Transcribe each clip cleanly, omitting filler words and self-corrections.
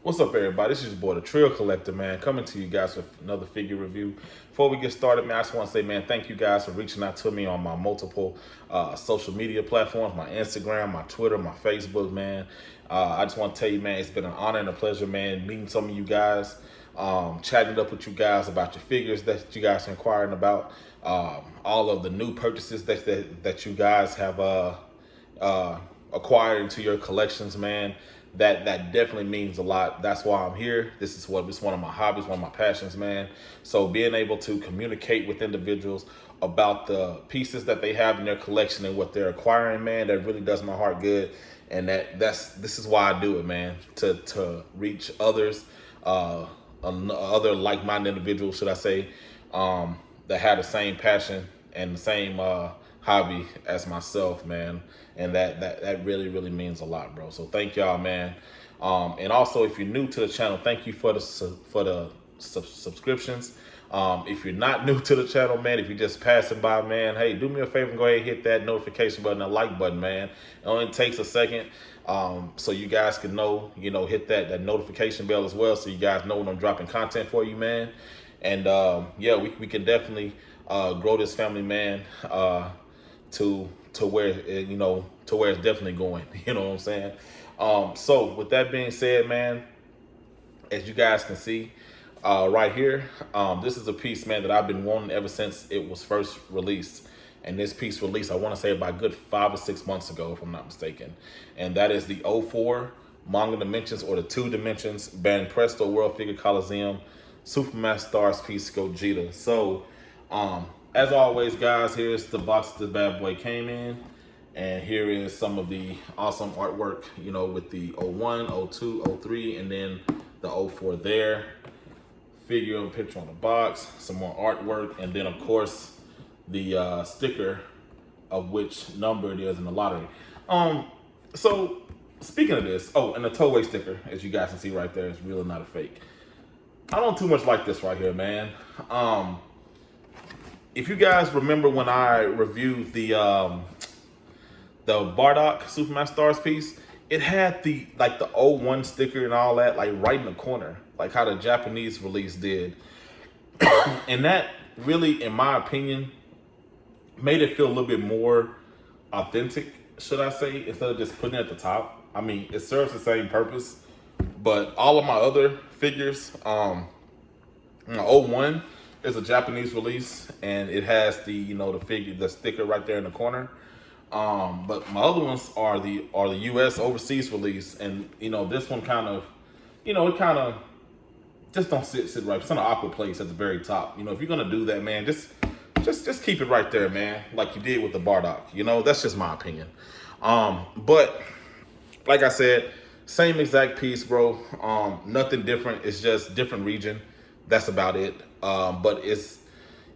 What's up, everybody? This is your boy, the Trill Collector, man, coming to you guys with another figure review. Before we get started, man, I just want to say, man, thank you guys for reaching out to me on my multiple social media platforms, my Instagram, my Twitter, my Facebook, man. I just want to tell you, man, it's been an honor and a pleasure, man, meeting some of you guys, chatting it up with you guys about your figures that you guys are inquiring about, all of the new purchases that you guys have acquired into your collections, man. That definitely means a lot. That's why I'm here. It's one of my hobbies, one of my passions, man. So being able to communicate with individuals about the pieces that they have in their collection and what they're acquiring, man, that really does my heart good. And this is why I do it, man. To reach others, other like-minded individuals, should I say, that have the same passion and the same hobby as myself, man. And that really means a lot, bro. So thank y'all, man. And also, if you're new to the channel, thank you for the subscriptions. If you're not new to the channel, man, if you're just passing by, man, hey, do me a favor and go ahead and hit that notification button and like button, man. It only takes a second, so you guys can know, hit that notification bell as well, so you guys know when I'm dropping content for you, man. And yeah, we can definitely grow this family, man, to where to where it's definitely going. You know what I'm saying? So with that being said, man, as you guys can see right here, this is a piece, man, that I've been wanting ever since it was first released. And this piece released, I want to say, about a good 5 or 6 months ago, if I'm not mistaken. And that is the 04 Manga Dimensions, or the 2 Dimensions Band Presto World Figure Coliseum Superman Stars piece Gogeta. So as always, guys, here's the box this bad boy came in, and here is some of the awesome artwork, with the 01, 02, 03, and then the 04 there. Figure and picture on the box, some more artwork, and then of course the sticker of which number it is in the lottery. So speaking of this, and the towaway sticker, as you guys can see right there, is really not a fake. I don't too much like this right here, man. If you guys remember when I reviewed the Bardock Superman Stars piece, it had the 01 sticker and all that, like right in the corner, like how the Japanese release did. And that really, in my opinion, made it feel a little bit more authentic, should I say, instead of just putting it at the top. I mean, it serves the same purpose, but all of my other figures, 01 is a Japanese release, and it has the sticker right there in the corner. But my other ones are the US overseas release, and this one kind of, it kind of just don't sit right. It's in an awkward place at the very top. If you're gonna do that, man, just keep it right there, man, like you did with the Bardock. That's just my opinion. But like I said, same exact piece, bro. Nothing different. It's just different region. That's about it. But it's,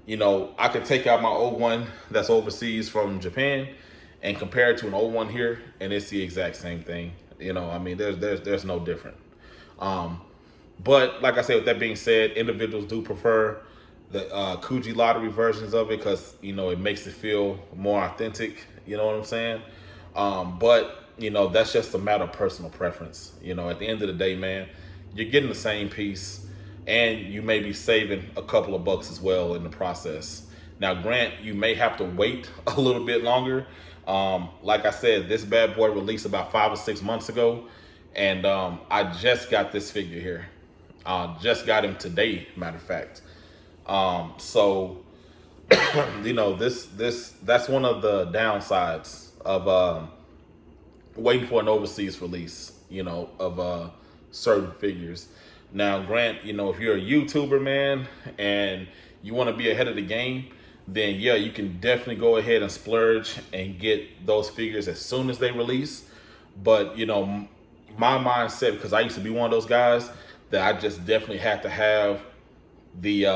I could take out my 01 that's overseas from Japan and compare it to an 01 here, and it's the exact same thing. I mean, there's no different. But like I said, with that being said, individuals do prefer the Kuji lottery versions of it because, it makes it feel more authentic. You know what I'm saying? But, that's just a matter of personal preference. At the end of the day, man, you're getting the same piece, and you may be saving a couple of bucks as well in the process. Now, grant, you may have to wait a little bit longer. Like I said, this bad boy released about 5 or 6 months ago, and I just got this figure here. Just got him today, matter of fact. So, that's one of the downsides of waiting for an overseas release, of certain figures. Now, grant, if you're a YouTuber, man, and you want to be ahead of the game, then yeah, you can definitely go ahead and splurge and get those figures as soon as they release. But, my mindset, because I used to be one of those guys, that I just definitely had to have the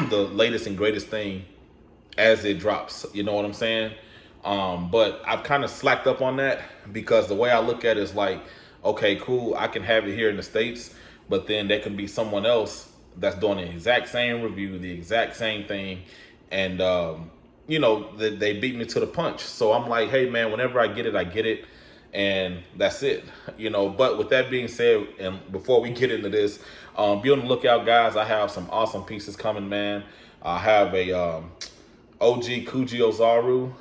the latest and greatest thing as it drops. You know what I'm saying? But I've kind of slacked up on that, because the way I look at it is like, okay, cool, I can have it here in the States, but then there can be someone else that's doing the exact same review, the exact same thing, and they beat me to the punch. So I'm like, hey, man, whenever I get it, and that's it. But with that being said, and before we get into this, be on the lookout, guys. I have some awesome pieces coming, man. I have a OG Kuji Ozaru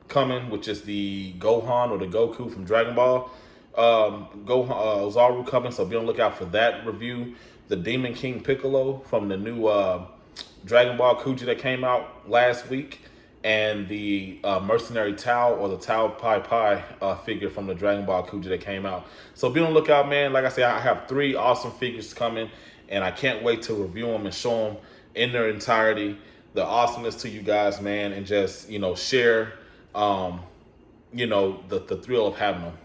coming, which is the Gohan or the Goku from Dragon Ball. Ozaru coming, so be on the lookout for that review. The Demon King Piccolo from the new Dragon Ball Kuji that came out last week, and the Mercenary Tao or the Tao Pai Pai figure from the Dragon Ball Kuji that came out. So be on the lookout, man. Like I said, I have 3 awesome figures coming, and I can't wait to review them and show them in their entirety, the awesomeness to you guys, man, and just, share, the thrill of having them,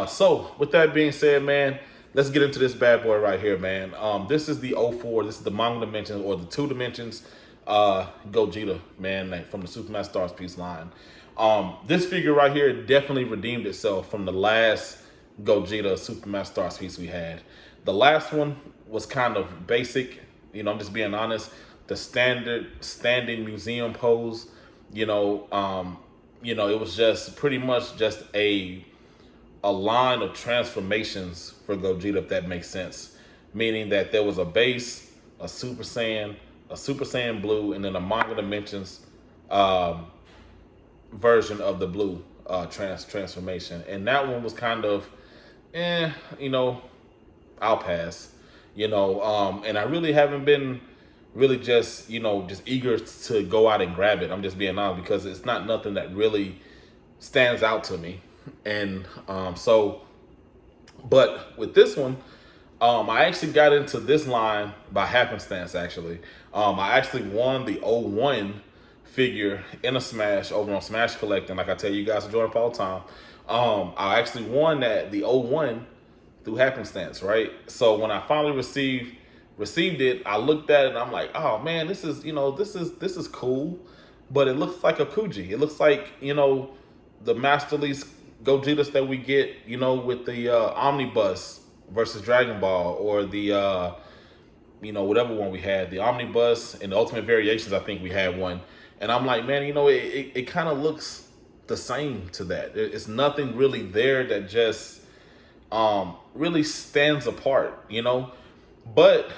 So with that being said, man, let's get into this bad boy right here, man. This is the 04. This is the Manga Dimensions, or the 2 Dimensions Gogeta, man, from the Superman Stars piece line. This figure right here definitely redeemed itself from the last Gogeta Superman Stars piece we had. The last one was kind of basic, I'm just being honest. The standard standing museum pose, it was just pretty much just a line of transformations for Gogeta, if that makes sense. Meaning that there was a base, a Super Saiyan Blue, and then a Manga Dimensions version of the blue transformation. And that one was kind of, I'll pass. And I really haven't been really just eager to go out and grab it. I'm just being honest, because it's not nothing that really stands out to me. And but with this one, I actually got into this line by happenstance, actually. I actually won the 01 figure in a Smash over on Smash Collecting, like I tell you guys to join up all the time. I actually won the 01 through happenstance, right? So when I finally received it, I looked at it and I'm like, oh man, this is cool, but it looks like a Kuji. It looks like, the Master Lease Gogetas that we get, with the Omnibus versus Dragon Ball, or the whatever one we had, the Omnibus and the Ultimate Variations. I think we had one, and I'm like, man, it kind of looks the same to that. It's nothing really there that just really stands apart, but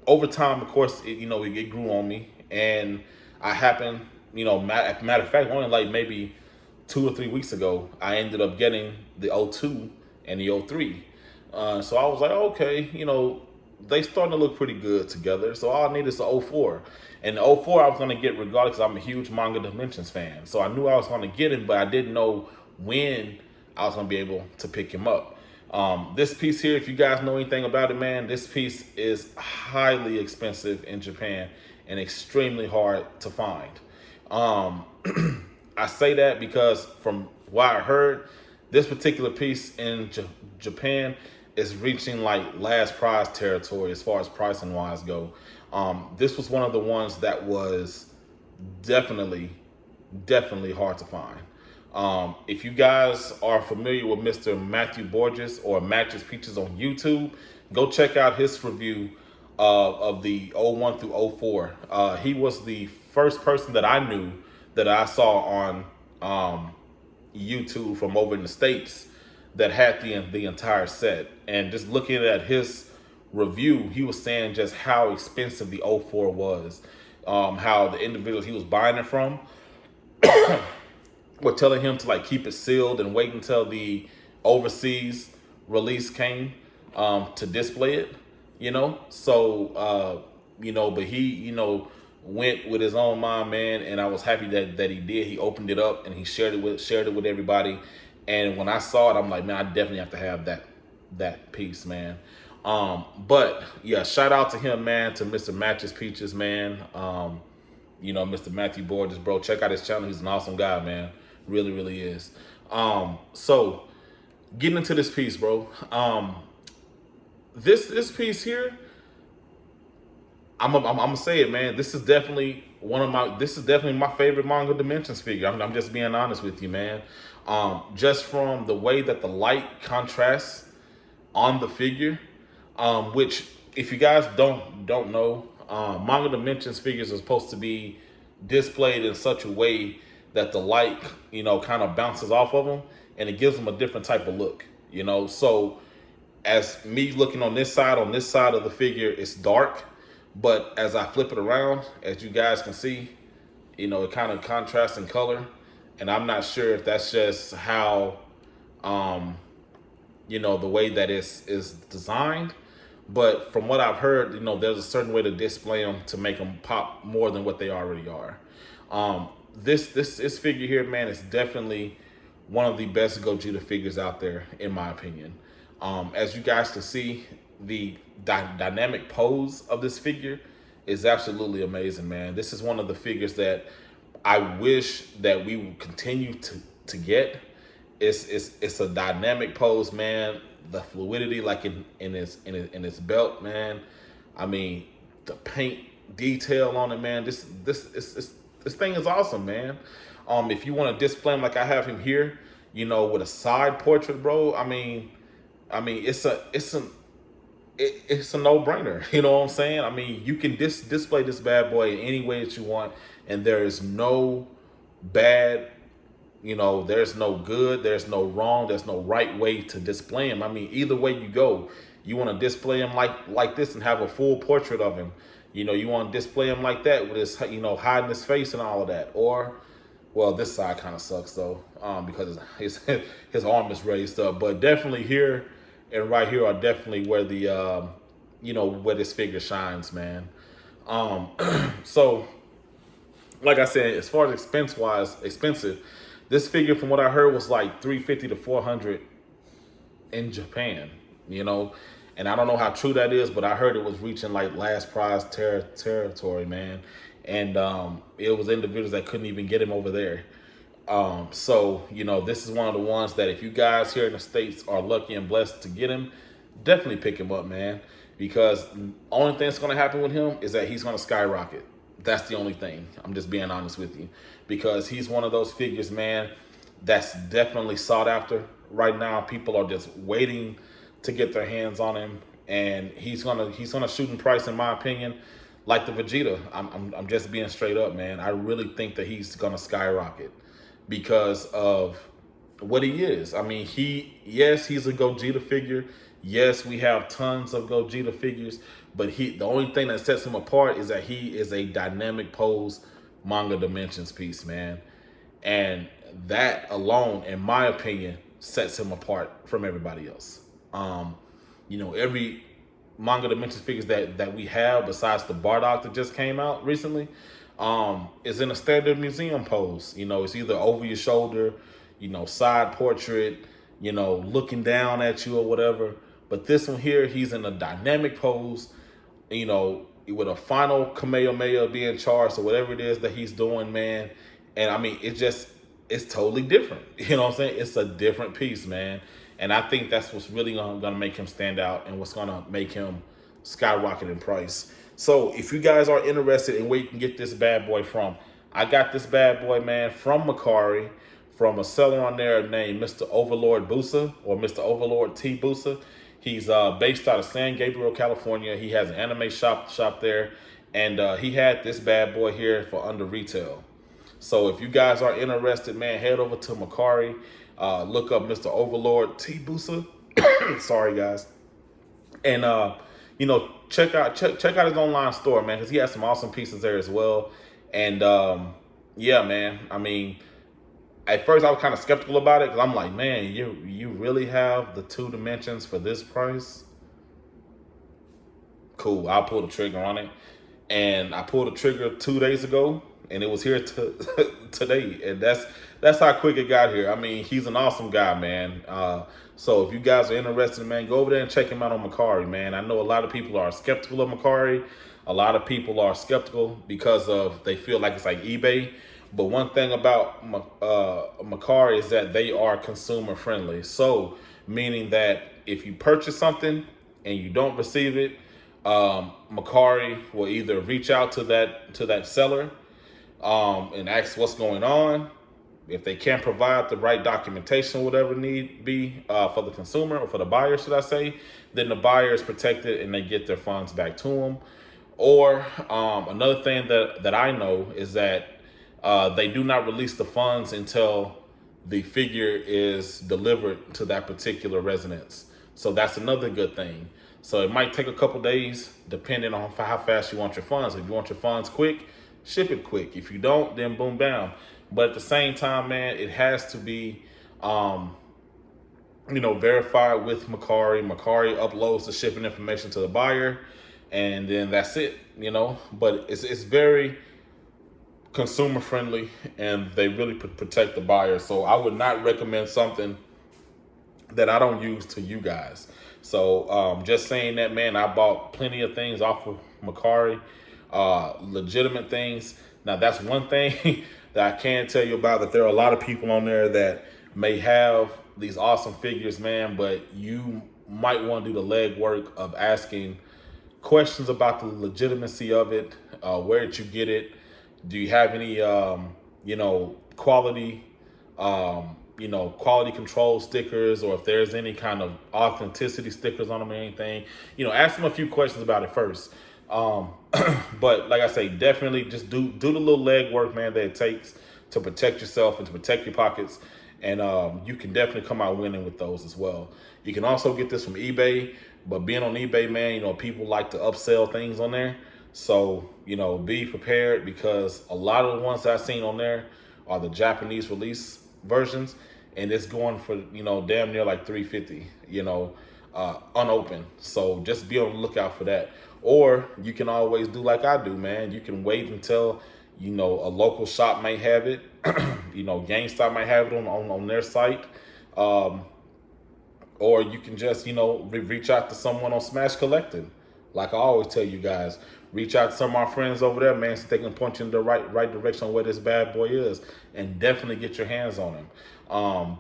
over time, of course, it grew on me, and I happened, matter of fact, only like maybe 2 or 3 weeks ago, I ended up getting the 02 and the 03. So I was like, okay, they starting to look pretty good together. So all I need is the 04. And the 04 I was going to get regardless, because I'm a huge Manga Dimensions fan. So I knew I was going to get him, but I didn't know when I was going to be able to pick him up. This piece here, if you guys know anything about it, man, this piece is highly expensive in Japan and extremely hard to find. I say that because from what I heard, this particular piece in Japan is reaching like last prize territory as far as pricing wise go. This was one of the ones that was definitely hard to find. If you guys are familiar with Mr. Matthew Borges or Matches Peaches on YouTube, go check out his review of the 01 through 04. He was the first person that I knew that I saw on YouTube from over in the States that had the entire set. And just looking at his review, he was saying just how expensive the 04 was, how the individuals he was buying it from were telling him to like keep it sealed and wait until the overseas release came to display it, so but he went with his own mind, man, and I was happy that he did. He opened it up and he shared it with everybody. And when I saw it, I'm like, man, I definitely have to have that piece, man. But yeah, shout out to him, man, to Mr. Matches Peaches, man. Mr. Matthew Borges, bro. Check out his channel. He's an awesome guy, man. Really, really is. So getting into this piece, bro. This piece here, I'm gonna say it, man. This is definitely my favorite Manga Dimensions figure. I'm just being honest with you, man. Just from the way that the light contrasts on the figure, which if you guys don't know, Manga Dimensions figures are supposed to be displayed in such a way that the light, kind of bounces off of them, and it gives them a different type of look. So as me looking on this side of the figure, it's dark, but as I flip it around, as you guys can see, it kind of contrasts in color, and I'm not sure if that's just how, the way that is designed. But from what I've heard, there's a certain way to display them to make them pop more than what they already are. This figure here, man, is definitely one of the best Gogeta figures out there, in my opinion. As you guys can see, the dynamic pose of this figure is absolutely amazing, man. This is one of the figures that I wish that we would continue to get. It's a dynamic pose, man. The fluidity, like in its belt, man. I mean, the paint detail on it, man. This thing is awesome, man. If you want to display him like I have him here, with a side portrait, bro. I mean, it's a no-brainer. You know what I'm saying? I mean, you can display this bad boy in any way that you want, and there is no bad. There's no good, there's no wrong, there's no right way to display him. I mean, either way you go, you want to display him like this and have a full portrait of him. You want to display him like that with his, hiding his face and all of that. Or, well, this side kind of sucks though, because his arm is raised up. But definitely here and right here are definitely where the, where this figure shines, man. So, like I said, as far as expensive. This figure, from what I heard, was like $350 to $400 in Japan, and I don't know how true that is, but I heard it was reaching like last prize territory, man. And it was individuals that couldn't even get him over there. So, this is one of the ones that if you guys here in the States are lucky and blessed to get him, definitely pick him up, man. Because the only thing that's going to happen with him is that he's going to skyrocket. That's the only thing. I'm just being honest with you, because he's one of those figures, man, that's definitely sought after right now. People are just waiting to get their hands on him, and he's gonna shoot in price, in my opinion, like the Vegeta. I'm just being straight up, man. I really think that he's gonna skyrocket because of what he is. I mean, he's a Gogeta figure. Yes, we have tons of Gogeta figures, but the only thing that sets him apart is that he is a dynamic pose manga dimensions piece, man. And that alone, in my opinion, sets him apart from everybody else. Every manga dimensions figures that we have, besides the Bardock that just came out recently, is in a standard museum pose. It's either over your shoulder, side portrait, looking down at you or whatever. But this one here, he's in a dynamic pose, with a final Kamehameha being charged or whatever it is that he's doing, man. And I mean, it's totally different. You know what I'm saying? It's a different piece, man. And I think that's what's really going to make him stand out and what's going to make him skyrocket in price. So if you guys are interested in where you can get this bad boy from, I got this bad boy, man, from Macari, from a seller on there named Mr. Overlord Busa, or Mr. Overlord T. Busa. He's based out of San Gabriel, California. He has an anime shop there, and he had this bad boy here for under retail. So if you guys are interested, man, head over to Macari, look up Mr. Overlord T. Busa. Sorry, guys, and check out his online store, man, because he has some awesome pieces there as well. And yeah, man, I mean, at first I was kind of skeptical about it, because I'm like, man, you really have the 2 dimensions for this price? Cool, I'll pull the trigger on it. And I pulled the trigger 2 days ago, and it was here today. And that's how quick it got here. I mean, he's an awesome guy, man. So if you guys are interested, man, go over there and check him out on Macari, man. I know a lot of people are skeptical of Macari. A lot of people are skeptical because they feel like it's like eBay. But one thing about Macari is that they are consumer friendly. So meaning that if you purchase something and you don't receive it, Macari will either reach out to that seller and ask what's going on. If they can't provide the right documentation, whatever need be for the consumer, or for the buyer, should I say, then the buyer is protected and they get their funds back to them. Or another thing that I know is that They do not release the funds until the figure is delivered to that particular residence. So that's another good thing. So it might take a couple days depending on how fast you want your funds. If you want your funds quick, ship it quick. If you don't, then boom, bam. But at the same time, man, it has to be, verified with Macari. Macari uploads the shipping information to the buyer, and then that's it, But it's very consumer friendly, and they really protect the buyer. So I would not recommend something that I don't use to you guys. So just saying that, man, I bought plenty of things off of Macari, legitimate things. Now that's one thing that I can tell you about, that there are a lot of people on there that may have these awesome figures, man, but you might want to do the legwork of asking questions about the legitimacy of it. Where did you get it? Do you have any, quality, quality control stickers, or if there's any kind of authenticity stickers on them or anything? Ask them a few questions about it first. But like I say, definitely just do the little legwork, man, that it takes to protect yourself and to protect your pockets. And you can definitely come out winning with those as well. You can also get this from eBay, but being on eBay, man, people like to upsell things on there. So, be prepared, because a lot of the ones that I've seen on there are the Japanese release versions, and it's going for, damn near like $350, unopened. So just be on the lookout for that. Or you can always do like I do, man. You can wait until, a local shop may have it. GameStop might have it on their site. Or you can just, reach out to someone on Smash Collecting. Like I always tell you guys, reach out to some of our friends over there, man, so they can point you in the right direction on where this bad boy is, and definitely get your hands on him.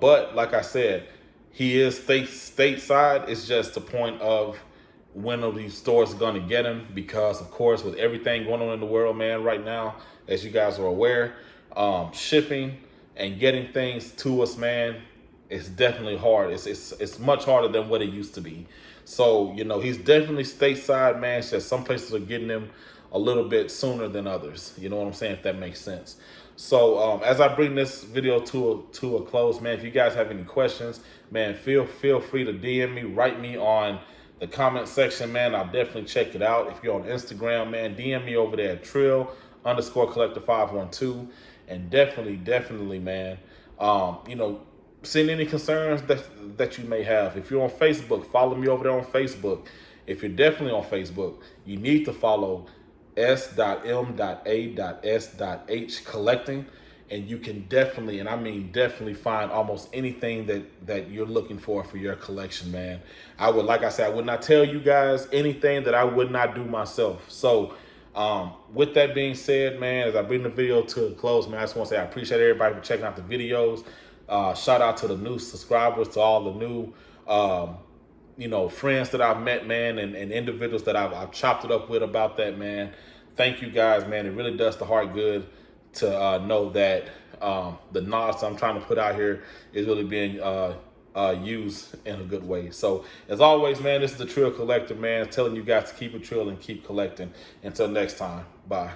But like I said, he is stateside. It's just the point of when are these stores going to get him, because of course, with everything going on in the world, man, right now, as you guys are aware, shipping and getting things to us, man, it's definitely hard. It's much harder than what it used to be. So, he's definitely stateside, man. It's just some places are getting him a little bit sooner than others. You know what I'm saying? If that makes sense. So, as I bring this video to a close, man, if you guys have any questions, man, feel free to DM me, write me on the comment section, man. I'll definitely check it out. If you're on Instagram, man, DM me over there at Trill_Collector512. And definitely, man, send any concerns that you may have. If you're on Facebook, follow me over there on Facebook. If you're definitely on Facebook, you need to follow S.M.A.S.H Collecting, and you can definitely, and I mean definitely, find almost anything that you're looking for your collection, man. Like I said, I would not tell you guys anything that I would not do myself. So with that being said, man, as I bring the video to a close, man, I just want to say I appreciate everybody for checking out the videos. Shout out to the new subscribers, to all the new, friends that I've met, man, and individuals that I've chopped it up with about that, man. Thank you guys, man. It really does the heart good to know that the knowledge I'm trying to put out here is really being used in a good way. So as always, man, this is the Trill Collector, man, telling you guys to keep it trill and keep collecting. Until next time, bye.